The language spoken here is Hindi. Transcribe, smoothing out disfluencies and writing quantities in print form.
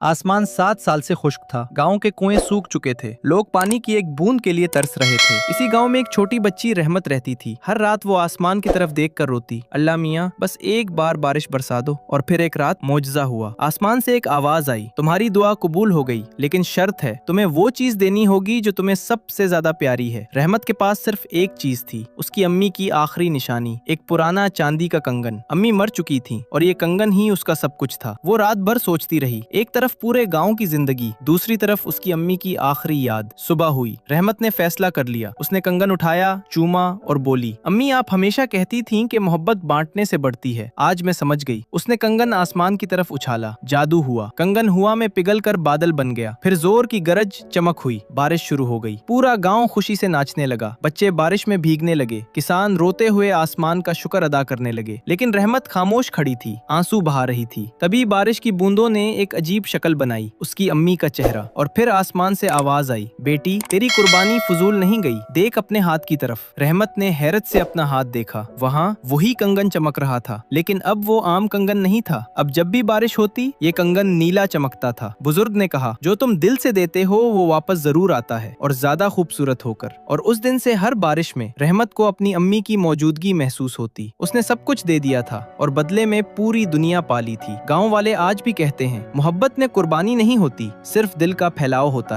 आसमान 7 साल से खुश्क था। गांव के कुएं सूख चुके थे। लोग पानी की एक बूंद के लिए तरस रहे थे। इसी गांव में एक छोटी बच्ची रहमत रहती थी। हर रात वो आसमान की तरफ देख कर रोती, अल्लाह मियाँ बस एक बार बारिश बरसा दो। और फिर एक रात मौजज़ा हुआ। आसमान से एक आवाज आई, तुम्हारी दुआ कबूल हो गई, लेकिन शर्त है, तुम्हें वो चीज देनी होगी जो तुम्हें सबसे ज्यादा प्यारी है। रहमत के पास सिर्फ एक चीज थी, उसकी अम्मी की आखिरी निशानी, एक पुराना चांदी का कंगन। अम्मी मर चुकी थी और ये कंगन ही उसका सब कुछ था। वो रात भर सोचती रही, एक तरफ पूरे गांव की जिंदगी, दूसरी तरफ उसकी अम्मी की आखिरी याद। सुबह हुई। रहमत ने फैसला कर लिया। उसने कंगन उठाया, चूमा और बोली, अम्मी आप हमेशा कहती थीं कि मोहब्बत बांटने से बढ़ती है। आज मैं समझ गई। उसने कंगन आसमान की तरफ उछाला। जादू हुआ। कंगन हुआ में पिघल कर बादल बन गया। फिर जोर की गरज, चमक हुई। बारिश शुरू हो गई। पूरा गांव खुशी से नाचने लगा। बच्चे बारिश में भीगने लगे। किसान रोते हुए आसमान का शुक्र अदा करने लगे। लेकिन रहमत खामोश खड़ी थी, आंसू बहा रही थी। तभी बारिश की बूंदों ने एक अजीब शक्ल बनाई, उसकी अम्मी का चेहरा। और फिर आसमान से आवाज आई, बेटी तेरी कुर्बानी फजूल नहीं गई, देख अपने हाथ की तरफ। रहमत ने हैरत से अपना हाथ देखा। वहाँ वही कंगन चमक रहा था, लेकिन अब वो आम कंगन नहीं था। अब जब भी बारिश होती ये कंगन नीला चमकता था। बुजुर्ग ने कहा, जो तुम दिल से देते हो वो वापस जरूर आता है, और ज्यादा खूबसूरत होकर। और उस दिन से हर बारिश में रहमत को अपनी अम्मी की मौजूदगी महसूस होती। उसने सब कुछ दे दिया था और बदले में पूरी दुनिया पाली थी। गाँव वाले आज भी कहते हैं, मोहब्बत में कुर्बानी नहीं होती, सिर्फ दिल का फैलाव होता है।